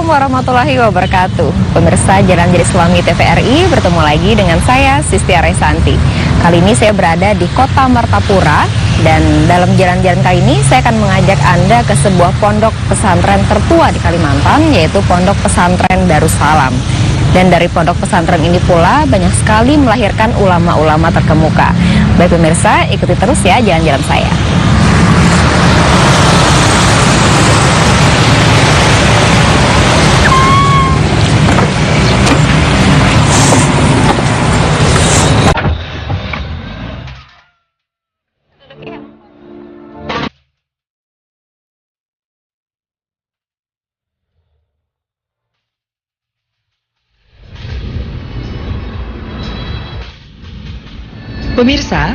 Assalamualaikum warahmatullahi wabarakatuh. Pemirsa Jalan Jari Selami TVRI, bertemu lagi dengan saya Sistia Resanti. Kali ini saya berada di Kota Martapura, dan dalam jalan-jalan kali ini saya akan mengajak Anda ke sebuah pondok pesantren tertua di Kalimantan, yaitu Pondok Pesantren Darussalam. Dan dari pondok pesantren ini pula banyak sekali melahirkan ulama-ulama terkemuka. Baik pemirsa, ikuti terus ya jalan-jalan saya. Pemirsa,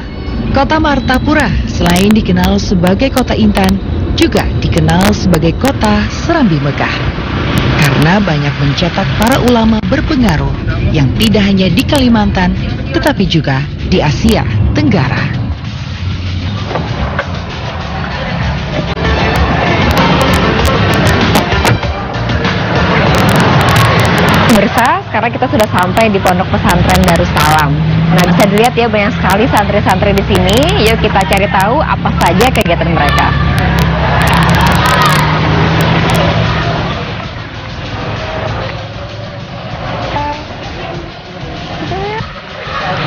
Kota Martapura selain dikenal sebagai Kota Intan, juga dikenal sebagai Kota Serambi Megah. Karena banyak mencetak para ulama berpengaruh yang tidak hanya di Kalimantan, tetapi juga di Asia Tenggara. Pemirsa, sekarang kita sudah sampai di Pondok Pesantren Darussalam. Nah, bisa dilihat ya, banyak sekali santri-santri di sini. Yuk kita cari tahu apa saja kegiatan mereka.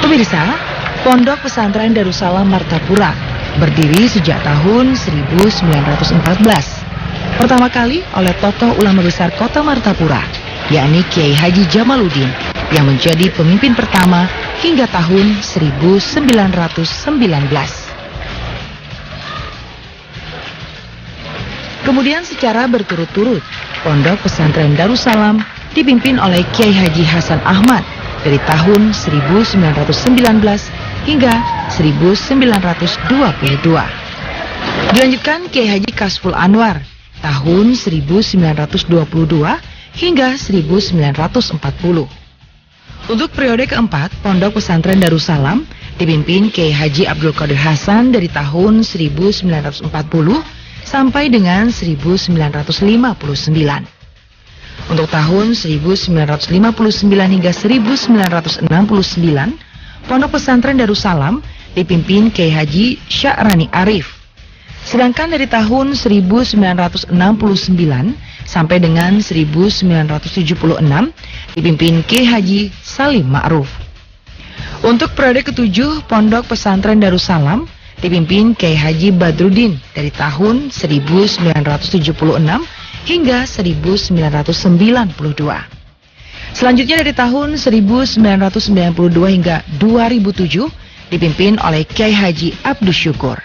Pemirsa, Pondok Pesantren Darussalam Martapura berdiri sejak tahun 1914. Pertama kali oleh tokoh ulama besar Kota Martapura, yakni Kiai Haji Jamaluddin, yang menjadi pemimpin pertama hingga tahun 1919. Kemudian secara berturut-turut, Pondok Pesantren Darussalam dipimpin oleh Kiai Haji Hasan Ahmad dari tahun 1919 hingga 1922. Dilanjutkan Kiai Haji Kasful Anwar tahun 1922 hingga 1940. Untuk periode keempat, Pondok Pesantren Darussalam dipimpin Kiai Haji Abdul Qadir Hasan dari tahun 1940 sampai dengan 1959. Untuk tahun 1959 hingga 1969, Pondok Pesantren Darussalam dipimpin Kiai Haji Sya'rani Arif. Sedangkan dari tahun 1969 sampai dengan 1976 dipimpin Kiai Haji Salim Ma'ruf. Untuk periode ketujuh, Pondok Pesantren Darussalam dipimpin Kiai Haji Badruddin dari tahun 1976 hingga 1992. Selanjutnya dari tahun 1992 hingga 2007 dipimpin oleh Kiai Haji Abdus Syukur.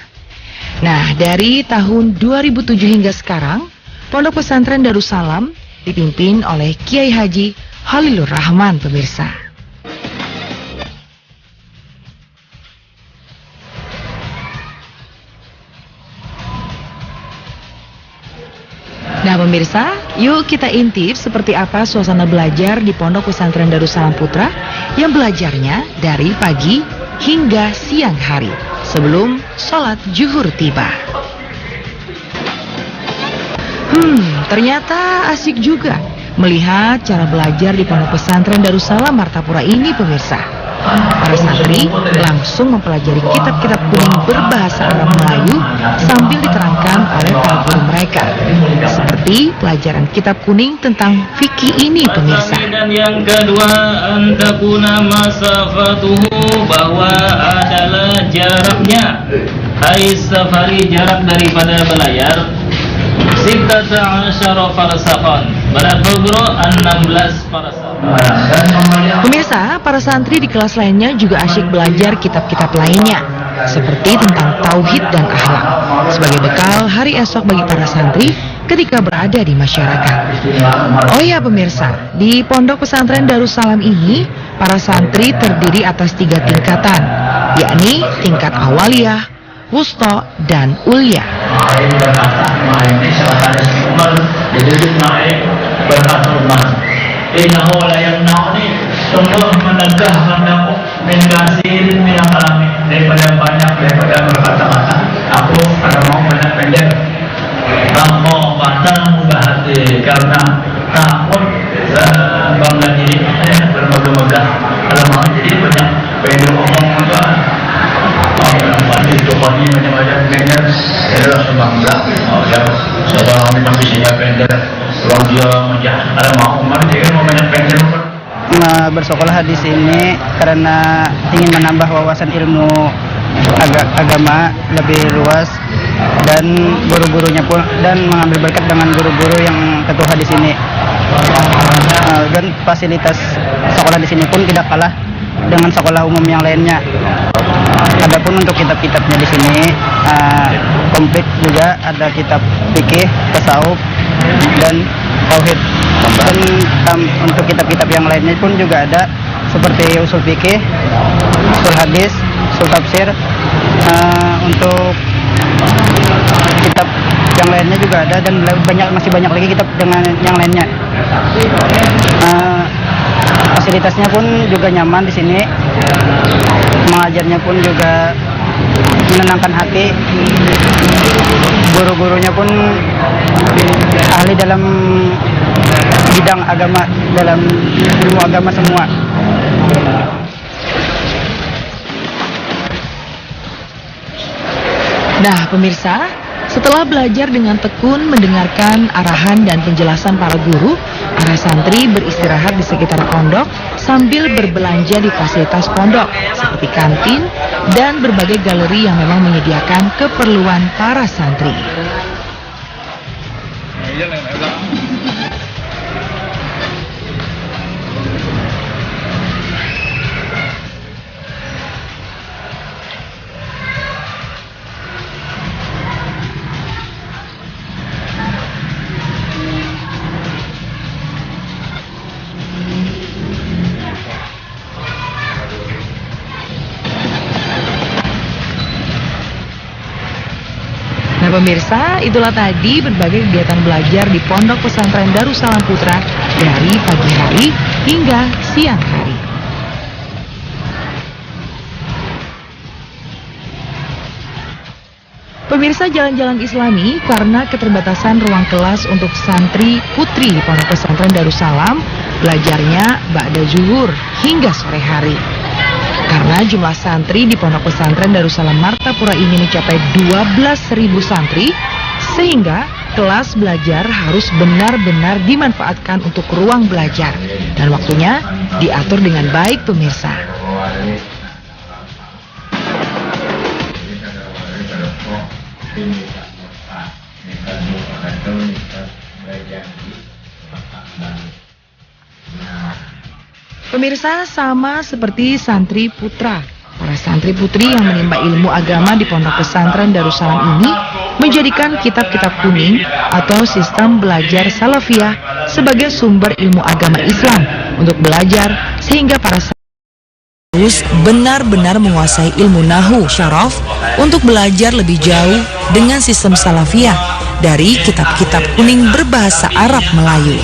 Nah, dari tahun 2007 hingga sekarang, Pondok Pesantren Darussalam dipimpin oleh Kiai Haji Halilur Rahman, pemirsa. Nah pemirsa, yuk kita intip seperti apa suasana belajar di Pondok Pesantren Darussalam Putra yang belajarnya dari pagi hingga siang hari sebelum sholat zuhur tiba. Ternyata asik juga melihat cara belajar di Pondok Pesantren Darussalam Martapura ini, pemirsa. Para santri langsung mempelajari kitab-kitab kuning berbahasa Arab Melayu sambil diterangkan oleh para guru mereka. Seperti pelajaran kitab kuning tentang fikih ini, pemirsa. Dan yang kedua, antakuna masafatuhu, bahwa adalah jaraknya. Hai safari, jarak daripada belayar. Sittata asyara farsakhan. Berapa bro? 16 farsakh. Pemirsa, para santri di kelas lainnya juga asyik belajar kitab-kitab lainnya, seperti tentang tauhid dan akhlak, sebagai bekal hari esok bagi para santri ketika berada di masyarakat. Oh ya pemirsa, di Pondok Pesantren Darussalam ini, para santri terdiri atas 3 tingkatan, yakni tingkat awaliyah, wusta, dan ulya. Innahu la yamna'ni, sungguh menegahkan aku min kasirin minal kalami, daripada banyak daripada berkata-kata. Aku ada mau banyak pendek, mau batal mudah hati, karena takut bangga diri bermegah-megah kalau jadi banyak pengen ngomong apa itu pasti macam-macam pengen langsung bangga ya setelah memang visinya pengen orang dia menjah ada mau kemarin dia mau banyak pengen bersekolah di sini karena ingin menambah wawasan ilmu agama lebih luas dan guru-gurunya pun dan mengambil berkat dengan guru-guru yang ketuha di sini dan fasilitas sekolah di sini pun tidak kalah dengan sekolah umum yang lainnya. Adapun untuk kitab-kitabnya di sini komplit juga, ada kitab fikih, tasawuf dan tauhid. Dan untuk kitab-kitab yang lainnya pun juga ada seperti usul fikih, usul hadis, usul tafsir. Untuk kitab yang lainnya juga ada dan masih banyak lagi kitab dengan yang lainnya. Fasilitasnya pun juga nyaman di sini. Mengajarnya pun juga menenangkan hati. Guru-gurunya pun ahli dalam bidang agama, dalam ilmu agama semua. Nah, pemirsa, setelah belajar dengan tekun mendengarkan arahan dan penjelasan para guru, para santri beristirahat di sekitar pondok sambil berbelanja di fasilitas pondok seperti kantin dan berbagai galeri yang memang menyediakan keperluan para santri. Nah pemirsa, itulah tadi berbagai kegiatan belajar di Pondok Pesantren Darussalam Putra dari pagi hari hingga siang hari. Pemirsa, jalan-jalan Islami karena keterbatasan ruang kelas untuk santri putri di Pondok Pesantren Darussalam, belajarnya ba'da zuhur hingga sore hari. Karena jumlah santri di Pondok Pesantren Darussalam Martapura ini mencapai 12.000 santri, sehingga kelas belajar harus benar-benar dimanfaatkan untuk ruang belajar dan waktunya diatur dengan baik pemirsa. Pemirsa, sama seperti santri putra, para santri putri yang menimba ilmu agama di Pondok Pesantren Darussalam ini menjadikan kitab-kitab kuning atau sistem belajar salafiyah sebagai sumber ilmu agama Islam untuk belajar sehingga para harus benar-benar menguasai ilmu nahu syaraf untuk belajar lebih jauh dengan sistem salafiyah dari kitab-kitab kuning berbahasa Arab Melayu.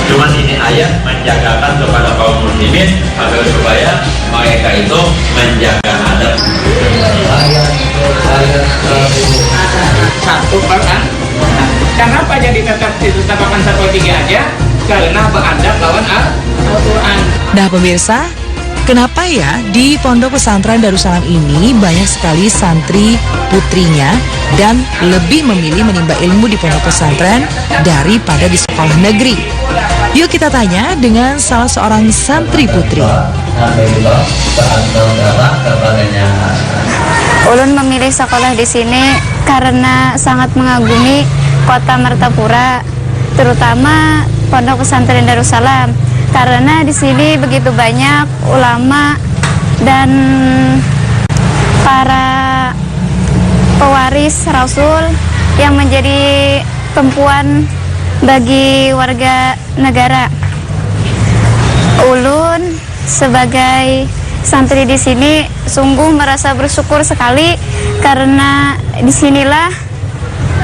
Cuman ini ayat menjagakan kepada kaum muslimin agar supaya mereka itu menjaga adab. Satu Quran. Kenapa jadi tetap ditetapkan 1-3 aja? Karena beradab lawan Al-Quran. Nah pemirsa, kenapa ya di Pondok Pesantren Darussalam ini banyak sekali santri putrinya dan lebih memilih menimba ilmu di pondok pesantren daripada di sekolah negeri? Yuk kita tanya dengan salah seorang santri putri. Ulun memilih sekolah di sini karena sangat mengagumi kota Martapura, terutama Pondok Pesantren Darussalam, karena di sini begitu banyak ulama dan para pewaris Rasul yang menjadi tumpuan bagi warga negara. Ulun sebagai santri di sini sungguh merasa bersyukur sekali karena disinilah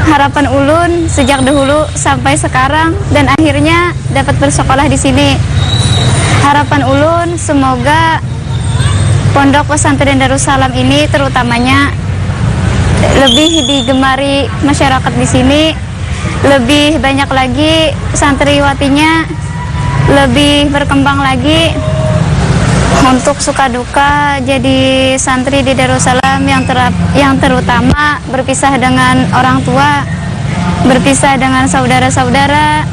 harapan ulun sejak dahulu sampai sekarang dan akhirnya dapat bersekolah di sini. Harapan ulun semoga Pondok Pesantren Darussalam ini terutamanya lebih digemari masyarakat di sini lebih banyak lagi, santriwatinya lebih berkembang lagi. Untuk suka duka jadi santri di Darussalam yang terutama berpisah dengan orang tua, berpisah dengan saudara-saudara,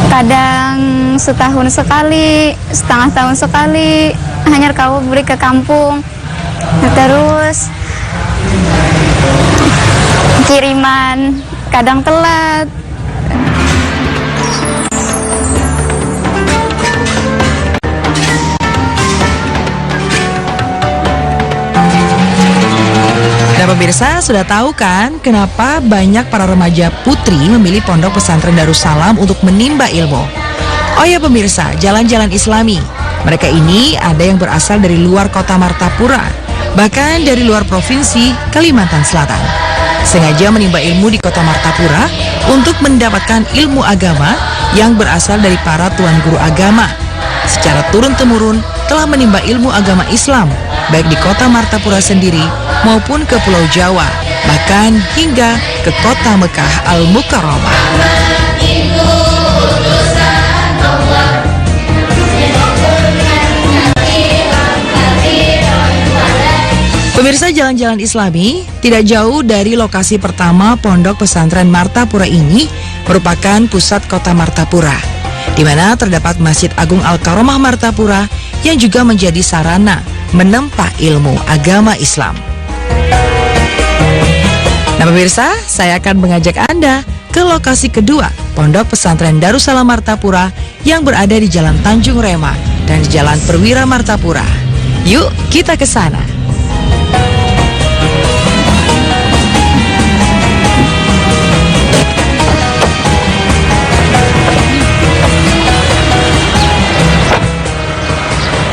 kadang setahun sekali, setengah tahun sekali, hanya kau beli ke kampung. Terus kiriman kadang telat. Nah pemirsa, sudah tahu kan kenapa banyak para remaja putri memilih Pondok Pesantren Darussalam untuk menimba ilmu? Oh ya pemirsa, jalan-jalan Islami. Mereka ini ada yang berasal dari luar kota Martapura, bahkan dari luar provinsi Kalimantan Selatan. Sengaja menimba ilmu di kota Martapura untuk mendapatkan ilmu agama yang berasal dari para tuan guru agama. Secara turun-temurun telah menimba ilmu agama Islam, baik di kota Martapura sendiri maupun ke Pulau Jawa, bahkan hingga ke kota Mekah Al-Mukarramah. Pemirsa, jalan-jalan Islami tidak jauh dari lokasi pertama Pondok Pesantren Martapura ini merupakan pusat kota Martapura, di mana terdapat Masjid Agung Al-Karomah Martapura yang juga menjadi sarana menempa ilmu agama Islam. Nah pemirsa, saya akan mengajak Anda ke lokasi kedua Pondok Pesantren Darussalam Martapura yang berada di Jalan Tanjung Rema dan di Jalan Perwira Martapura. Yuk kita ke sana.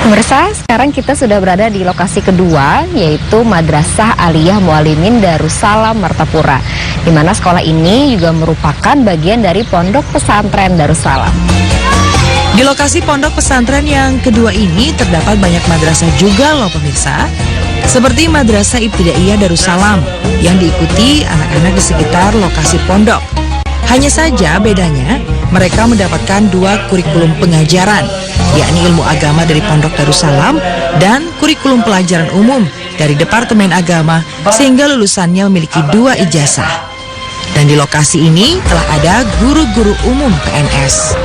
Pemirsa, sekarang kita sudah berada di lokasi kedua, yaitu Madrasah Aliyah Mualimin Darussalam Martapura, di mana sekolah ini juga merupakan bagian dari Pondok Pesantren Darussalam. Di lokasi Pondok Pesantren yang kedua ini terdapat banyak madrasah juga loh pemirsa, seperti Madrasah Ibtidaiyah Darussalam yang diikuti anak-anak di sekitar lokasi pondok. Hanya saja bedanya mereka mendapatkan dua kurikulum pengajaran, yakni ilmu agama dari Pondok Darussalam dan kurikulum pelajaran umum dari Departemen Agama, sehingga lulusannya memiliki 2 ijazah. Dan di lokasi ini telah ada guru-guru umum PNS.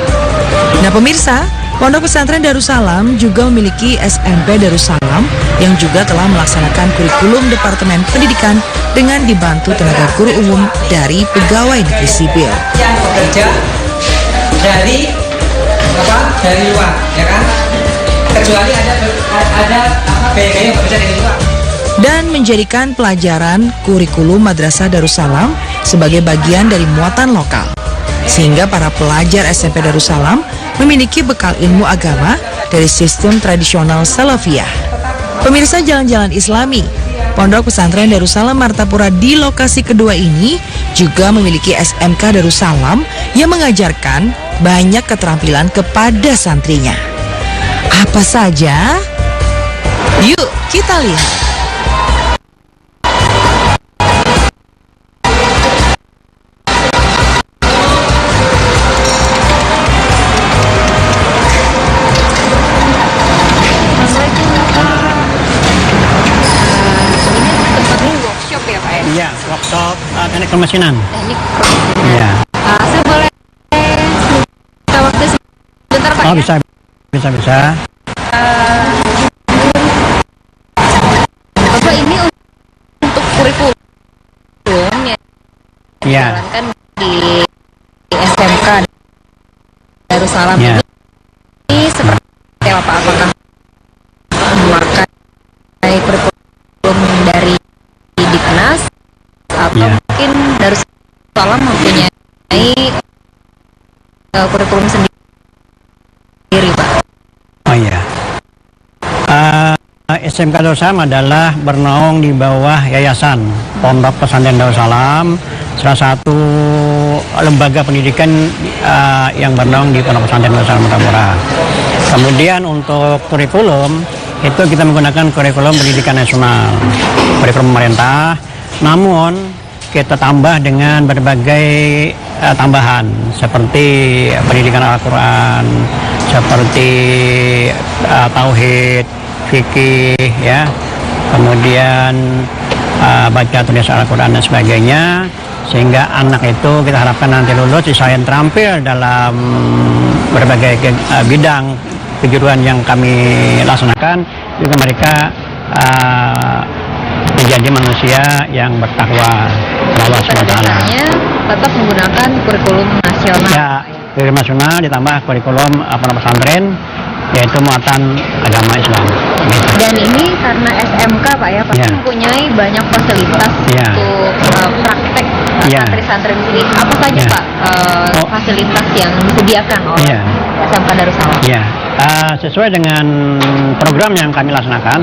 Nah pemirsa, Pondok Pesantren Darussalam juga memiliki SMP Darussalam yang juga telah melaksanakan kurikulum Departemen Pendidikan dengan dibantu tenaga guru umum dari Pegawai Negeri Sipil. Yang bekerja dari luar, ya kan? Kecuali ada BK yang bekerja dari luar. Dan menjadikan pelajaran kurikulum Madrasah Darussalam sebagai bagian dari muatan lokal, sehingga para pelajar SMP Darussalam memiliki bekal ilmu agama dari sistem tradisional Salafiyah. Pemirsa, jalan-jalan Islami, Pondok Pesantren Darussalam Martapura di lokasi kedua ini juga memiliki SMK Darussalam yang mengajarkan banyak keterampilan kepada santrinya. Apa saja? Yuk kita lihat. Iya, workshop teknik permesinan. Teknik Iya. saya boleh minta waktu sebentar Pak? Oh ya? bisa. Bapak, ini untuk kurikulum ya Iya. dijalankan di SMK Darussalam Iya. ini seperti apa? Apakah memakai kurikulum dari Diknas atau Iya. mungkin Darussalam mempunyai kurikulum sendiri, Pak? Oh iya. SMK Darussalam adalah bernaung di bawah Yayasan Pondok Pesantren Darussalam, salah satu lembaga pendidikan yang bernaung di Pondok Pesantren Darussalam Martapura. Kemudian untuk kurikulum itu kita menggunakan kurikulum pendidikan nasional, kurikulum pemerintah. Namun kita tambah dengan berbagai tambahan seperti pendidikan Al-Quran, seperti tauhid, fikih, ya, kemudian baca tulis Al-Quran dan sebagainya, sehingga anak itu kita harapkan nanti lulus selain terampil dalam berbagai bidang kejuruan yang kami laksanakan, juga mereka menjadi manusia yang bertakwa Allah SWT. Tetap menggunakan kurikulum nasional. Ya, kurikulum nasional ditambah kurikulum pondok pesantren, yaitu muatan agama Islam. Dan ini karena SMK Pak ya, Pak mempunyai banyak fasilitas untuk praktek santri-santri di sini. Apa saja Pak fasilitas yang disediakan oleh SMK Darussalam? Ya, sesuai dengan program yang kami laksanakan,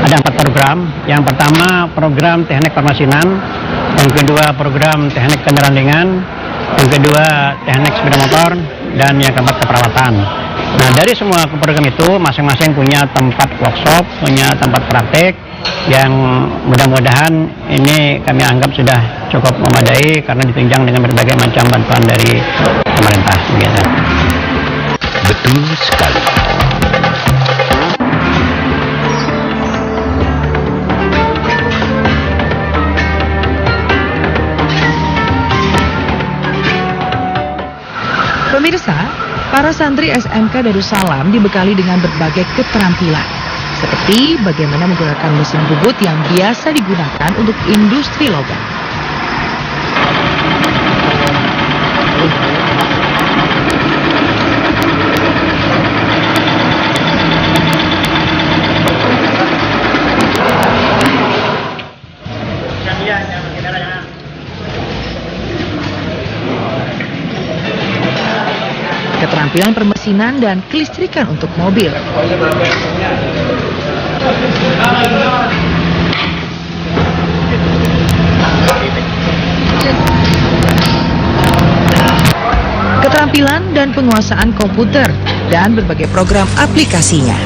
ada 4 program. Yang pertama program teknik permesinan, yang kedua program teknik kendaraan ringan, yang kedua teknik sepeda motor, dan yang keempat keperawatan. Nah, dari semua program itu masing-masing punya tempat workshop, punya tempat praktek yang mudah-mudahan ini kami anggap sudah cukup memadai karena ditunjang dengan berbagai macam bantuan dari pemerintah. Begitu. Betul sekali. Pemirsa, para santri SMK Darussalam dibekali dengan berbagai keterampilan, seperti bagaimana menggunakan mesin bubut yang biasa digunakan untuk industri logam. Keterampilan permesinan dan kelistrikan untuk mobil. Keterampilan dan penguasaan komputer dan berbagai program aplikasinya.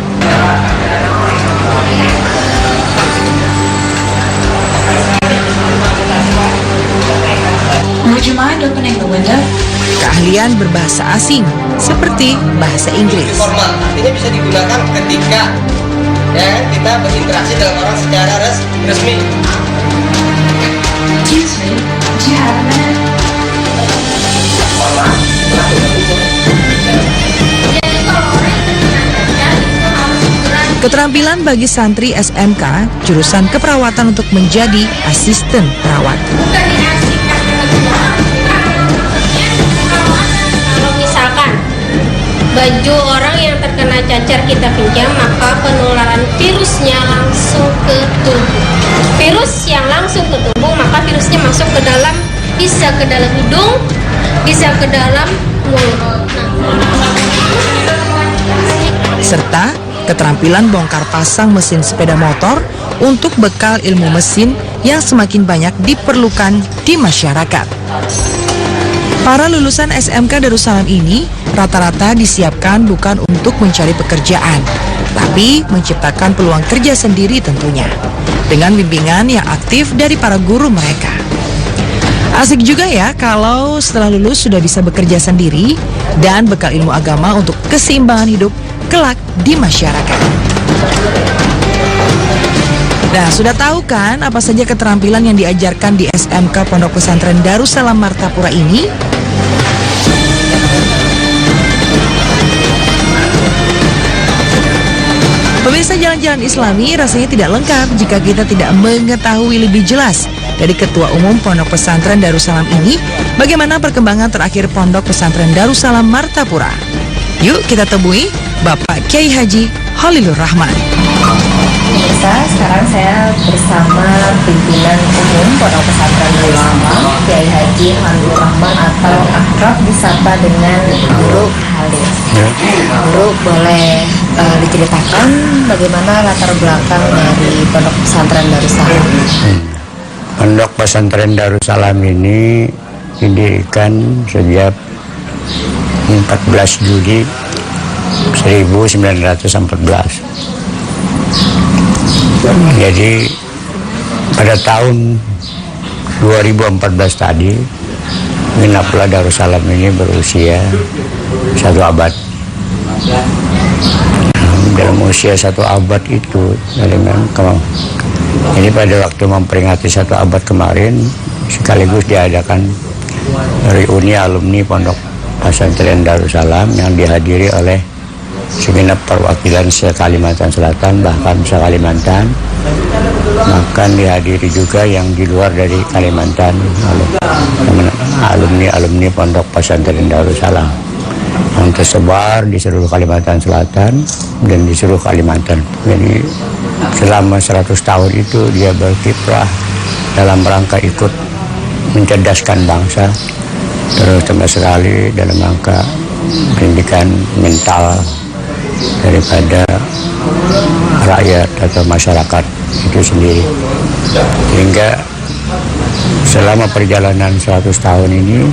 Would you mind opening the window? Keahlian berbahasa asing seperti bahasa Inggris. Formal, artinya bisa digunakan ketika kita berinteraksi dengan orang secara resmi. Excuse me, do you have a minute? Keterampilan bagi santri SMK jurusan keperawatan untuk menjadi asisten perawat. Baju orang yang terkena cacar kita pinjam, maka penularan virusnya langsung ke tubuh. Virus yang langsung ke tubuh, maka virusnya masuk ke dalam, bisa ke dalam hidung, bisa ke dalam mulut. Serta keterampilan bongkar pasang mesin sepeda motor untuk bekal ilmu mesin yang semakin banyak diperlukan di masyarakat. Para lulusan SMK Darussalam ini rata-rata disiapkan bukan untuk mencari pekerjaan, tapi menciptakan peluang kerja sendiri tentunya, dengan bimbingan yang aktif dari para guru mereka. Asik juga ya kalau setelah lulus sudah bisa bekerja sendiri dan bekal ilmu agama untuk keseimbangan hidup kelak di masyarakat. Nah, sudah tahu kan apa saja keterampilan yang diajarkan di SMK Pondok Pesantren Darussalam Martapura ini? Pemirsa Jalan-Jalan Islami rasanya tidak lengkap jika kita tidak mengetahui lebih jelas dari Ketua Umum Pondok Pesantren Darussalam ini bagaimana perkembangan terakhir Pondok Pesantren Darussalam Martapura. Yuk kita temui Bapak Kiai Haji Holilur Rahman. Pemirsa, sekarang saya bersama pimpinan umum Pondok Pesantren Darussalam, Kiai Haji Holilur Rahman atau akrab disapa dengan Guru Halis. Guru, boleh diceritakan bagaimana latar belakang dari Pondok Pesantren Darussalam? Pondok Pesantren Darussalam ini didirikan sejak 14 Juli 1914. Jadi pada tahun 2014 tadi Genaplah Darussalam ini berusia 1 abad. Dalam usia 1 abad itu, ini pada waktu memperingati 1 abad kemarin, sekaligus diadakan reuni alumni Pondok Pesantren Darussalam yang dihadiri oleh segenap perwakilan se-Kalimantan Selatan, bahkan se-Kalimantan. Bahkan dihadiri juga yang di luar dari Kalimantan oleh alumni Pondok Pesantren Darussalam yang tersebar di seluruh Kalimantan Selatan dan di seluruh Kalimantan. Jadi selama 100 tahun itu dia berkiprah dalam rangka ikut mencerdaskan bangsa, terutama sekali dalam rangka pendidikan mental daripada rakyat atau masyarakat itu sendiri. Sehingga selama perjalanan 100 tahun ini,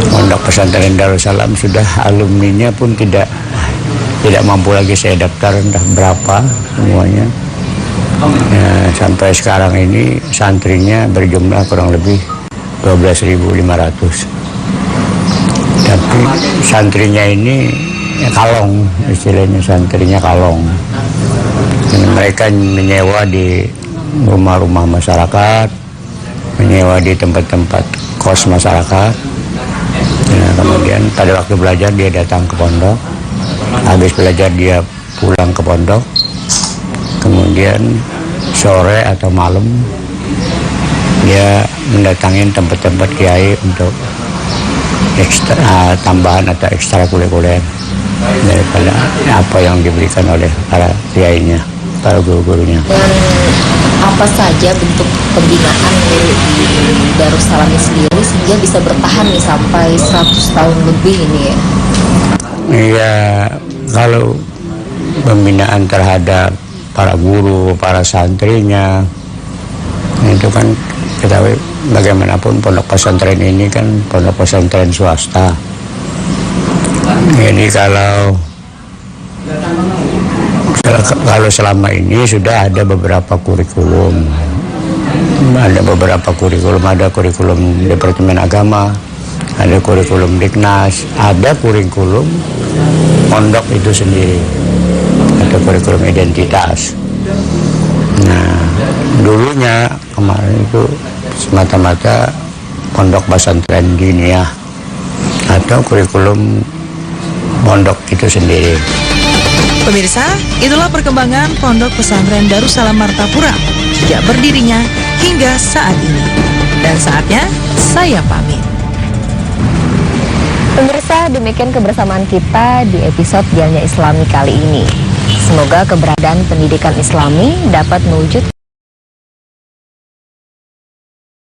Pondok Pesantren Darussalam sudah alumninya pun tidak mampu lagi saya daftar entah berapa semuanya. Sampai sekarang ini santrinya berjumlah kurang lebih 12.500. Tapi santrinya ini kalong, istilahnya santrinya kalong. Dan mereka menyewa di rumah-rumah masyarakat, menyewa di tempat-tempat kos masyarakat. Nah, kemudian pada waktu belajar dia datang ke pondok, habis belajar dia pulang ke pondok, kemudian sore atau malam dia mendatangi tempat-tempat kiai untuk tambahan atau ekstrakurikuler daripada apa yang diberikan oleh para kiainya, para guru-gurunya. Dan apa saja bentuk pembinaan di Darussalam ini sendiri sehingga bisa bertahan nih sampai 100 tahun lebih ini ya? Iya, kalau pembinaan terhadap para guru, para santrinya, itu kan ketahui bagaimanapun pondok pesantren ini kan pondok pesantren swasta. Jadi kalau selama ini sudah ada beberapa kurikulum, ada kurikulum Departemen Agama, ada kurikulum Diknas, ada kurikulum pondok itu sendiri, ada kurikulum identitas. Nah, dulunya kemarin itu semata-mata pondok pesantren diniyah atau kurikulum pondok itu sendiri. Pemirsa, itulah perkembangan Pondok Pesantren Darussalam Martapura sejak berdirinya hingga saat ini. Dan saatnya saya pamit. Pemirsa, demikian kebersamaan kita di episode Jalannya Islami kali ini. Semoga keberadaan pendidikan Islami dapat mewujudkan